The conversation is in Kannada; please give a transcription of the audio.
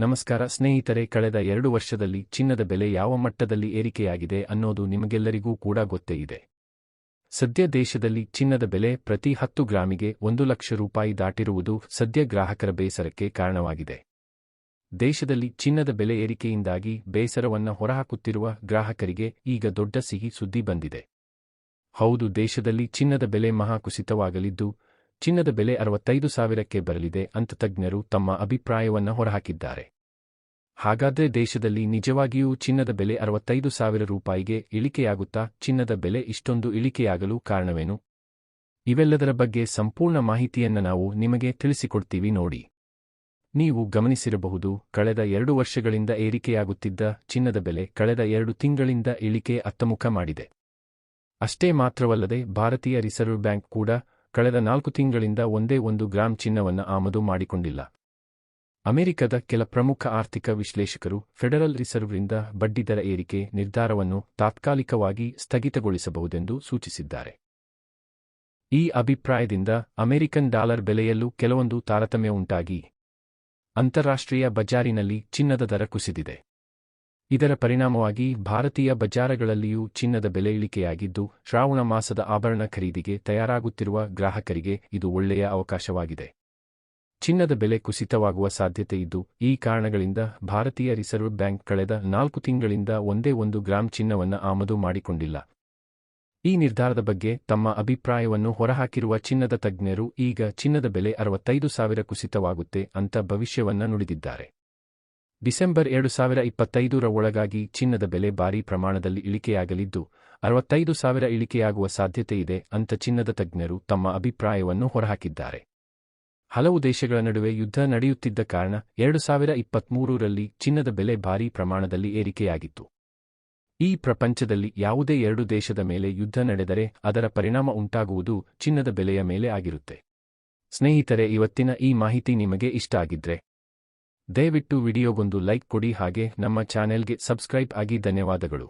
ನಮಸ್ಕಾರ ಸ್ನೇಹಿತರೆ, ಕಳೆದ 2 ವರ್ಷದಲ್ಲಿ ಚಿನ್ನದ ಬೆಲೆ ಯಾವ ಮಟ್ಟದಲ್ಲಿ ಏರಿಕೆಯಾಗಿದೆ ಅನ್ನೋದು ನಿಮಗೆಲ್ಲರಿಗೂ ಕೂಡ ಗೊತ್ತೇ ಇದೆ. ಸದ್ಯ ದೇಶದಲ್ಲಿ ಚಿನ್ನದ ಬೆಲೆ ಪ್ರತಿ 10 ಗ್ರಾಮಿಗೆ 1 ಲಕ್ಷ ರೂಪಾಯಿ ದಾಟಿರುವುದು ಸದ್ಯ ಗ್ರಾಹಕರ ಬೇಸರಕ್ಕೆ ಕಾರಣವಾಗಿದೆ. ದೇಶದಲ್ಲಿ ಚಿನ್ನದ ಬೆಲೆ ಏರಿಕೆಯಿಂದಾಗಿ ಬೇಸರವನ್ನ ಹೊರಹಾಕುತ್ತಿರುವ ಗ್ರಾಹಕರಿಗೆ ಈಗ ದೊಡ್ಡ ಸಿಹಿ ಸುದ್ದಿ ಬಂದಿದೆ. ಹೌದು, ದೇಶದಲ್ಲಿ ಚಿನ್ನದ ಬೆಲೆ ಮಹಾ ಕುಸಿತವಾಗಲಿದ್ದು, ಚಿನ್ನದ ಬೆಲೆ 65,000ಕ್ಕೆ ಬರಲಿದೆ ಅಂತ ತಜ್ಞರು ತಮ್ಮ ಅಭಿಪ್ರಾಯವನ್ನ ಹೊರಹಾಕಿದ್ದಾರೆ. ಹಾಗಾದ್ರೆ ದೇಶದಲ್ಲಿ ನಿಜವಾಗಿಯೂ ಚಿನ್ನದ ಬೆಲೆ 65,000 ರೂಪಾಯಿಗೆ ಇಳಿಕೆಯಾಗುತ್ತಾ? ಚಿನ್ನದ ಬೆಲೆ ಇಷ್ಟೊಂದು ಇಳಿಕೆಯಾಗಲು ಕಾರಣವೇನು? ಇವೆಲ್ಲದರ ಬಗ್ಗೆ ಸಂಪೂರ್ಣ ಮಾಹಿತಿಯನ್ನ ನಾವು ನಿಮಗೆ ತಿಳಿಸಿಕೊಡ್ತೀವಿ ನೋಡಿ. ನೀವು ಗಮನಿಸಿರಬಹುದು, ಕಳೆದ 2 ವರ್ಷಗಳಿಂದ ಏರಿಕೆಯಾಗುತ್ತಿದ್ದ ಚಿನ್ನದ ಬೆಲೆ ಕಳೆದ 2 ತಿಂಗಳಿಂದ ಇಳಿಕೆ ಅತ್ತಮುಖ ಮಾಡಿದೆ. ಅಷ್ಟೇ ಮಾತ್ರವಲ್ಲದೆ ಭಾರತೀಯ ರಿಸರ್ವ್ ಬ್ಯಾಂಕ್ ಕೂಡ ಕಳೆದ 4 ತಿಂಗಳಿಂದ ಒಂದೇ 1 ಗ್ರಾಂ ಚಿನ್ನವನ್ನು ಆಮದು ಮಾಡಿಕೊಂಡಿಲ್ಲ. ಅಮೆರಿಕದ ಕೆಲ ಪ್ರಮುಖ ಆರ್ಥಿಕ ವಿಶ್ಲೇಷಕರು ಫೆಡರಲ್ ರಿಸರ್ವ್ರಿಂದ ಬಡ್ಡಿದರ ಏರಿಕೆ ನಿರ್ಧಾರವನ್ನು ತಾತ್ಕಾಲಿಕವಾಗಿ ಸ್ಥಗಿತಗೊಳಿಸಬಹುದೆಂದು ಸೂಚಿಸಿದ್ದಾರೆ. ಈ ಅಭಿಪ್ರಾಯದಿಂದ ಅಮೆರಿಕನ್ ಡಾಲರ್ ಬೆಲೆಯಲ್ಲೂ ಕೆಲವೊಂದು ತಾರತಮ್ಯ ಉಂಟಾಗಿ ಅಂತಾರಾಷ್ಟ್ರೀಯ ಬಜಾರಿನಲ್ಲಿ ಚಿನ್ನದ ದರ ಕುಸಿದಿದೆ. ಇದರ ಪರಿಣಾಮವಾಗಿ ಭಾರತೀಯ ಬಜಾರಗಳಲ್ಲಿಯೂ ಚಿನ್ನದ ಬೆಲೆ ಇಳಿಕೆಯಾಗಿದ್ದು, ಶ್ರಾವಣ ಮಾಸದ ಆಭರಣ ಖರೀದಿಗೆ ತಯಾರಾಗುತ್ತಿರುವ ಗ್ರಾಹಕರಿಗೆ ಇದು ಒಳ್ಳೆಯ ಅವಕಾಶವಾಗಿದೆ. ಚಿನ್ನದ ಬೆಲೆ ಕುಸಿತವಾಗುವ ಸಾಧ್ಯತೆ ಇದ್ದು, ಈ ಕಾರಣಗಳಿಂದ ಭಾರತೀಯ ರಿಸರ್ವ್ ಬ್ಯಾಂಕ್ ಕಳೆದ 4 ತಿಂಗಳಿಂದ ಒಂದೇ 1 ಗ್ರಾಂ ಚಿನ್ನವನ್ನು ಆಮದು ಮಾಡಿಕೊಂಡಿಲ್ಲ. ಈ ನಿರ್ಧಾರದ ಬಗ್ಗೆ ತಮ್ಮ ಅಭಿಪ್ರಾಯವನ್ನು ಹೊರಹಾಕಿರುವ ಚಿನ್ನದ ತಜ್ಞರು ಈಗ ಚಿನ್ನದ ಬೆಲೆ 65,000 ಕುಸಿತವಾಗುತ್ತೆ ಅಂತ ಭವಿಷ್ಯವನ್ನ ನುಡಿದಿದ್ದಾರೆ. ಡಿಸೆಂಬರ್ 2025ರ ಒಳಗಾಗಿ ಚಿನ್ನದ ಬೆಲೆ ಭಾರೀ ಪ್ರಮಾಣದಲ್ಲಿ ಇಳಿಕೆಯಾಗಲಿದ್ದು, 65,000 ಇಳಿಕೆಯಾಗುವ ಸಾಧ್ಯತೆಯಿದೆ ಅಂತ ಚಿನ್ನದ ತಜ್ಞರು ತಮ್ಮ ಅಭಿಪ್ರಾಯವನ್ನು ಹೊರಹಾಕಿದ್ದಾರೆ. ಹಲವು ದೇಶಗಳ ನಡುವೆ ಯುದ್ಧ ನಡೆಯುತ್ತಿದ್ದ ಕಾರಣ 2023ರಲ್ಲಿ ಚಿನ್ನದ ಬೆಲೆ ಭಾರೀ ಪ್ರಮಾಣದಲ್ಲಿ ಏರಿಕೆಯಾಗಿತ್ತು. ಈ ಪ್ರಪಂಚದಲ್ಲಿ ಯಾವುದೇ 2 ದೇಶದ ಮೇಲೆ ಯುದ್ಧ ನಡೆದರೆ ಅದರ ಪರಿಣಾಮ ಉಂಟಾಗುವುದು ಚಿನ್ನದ ಬೆಲೆಯ ಮೇಲೆ ಆಗಿರುತ್ತೆ. ಸ್ನೇಹಿತರೆ, ಇವತ್ತಿನ ಈ ಮಾಹಿತಿ ನಿಮಗೆ ಇಷ್ಟ ಆಗಿದ್ರೆ ದಯವಿಟ್ಟು ವಿಡಿಯೋಗೊಂದು ಲೈಕ್ ಕೊಡಿ, ಹಾಗೆ ನಮ್ಮ ಚಾನೆಲ್ಗೆ ಸಬ್ಸ್ಕ್ರೈಬ್ ಆಗಿ. ಧನ್ಯವಾದಗಳು.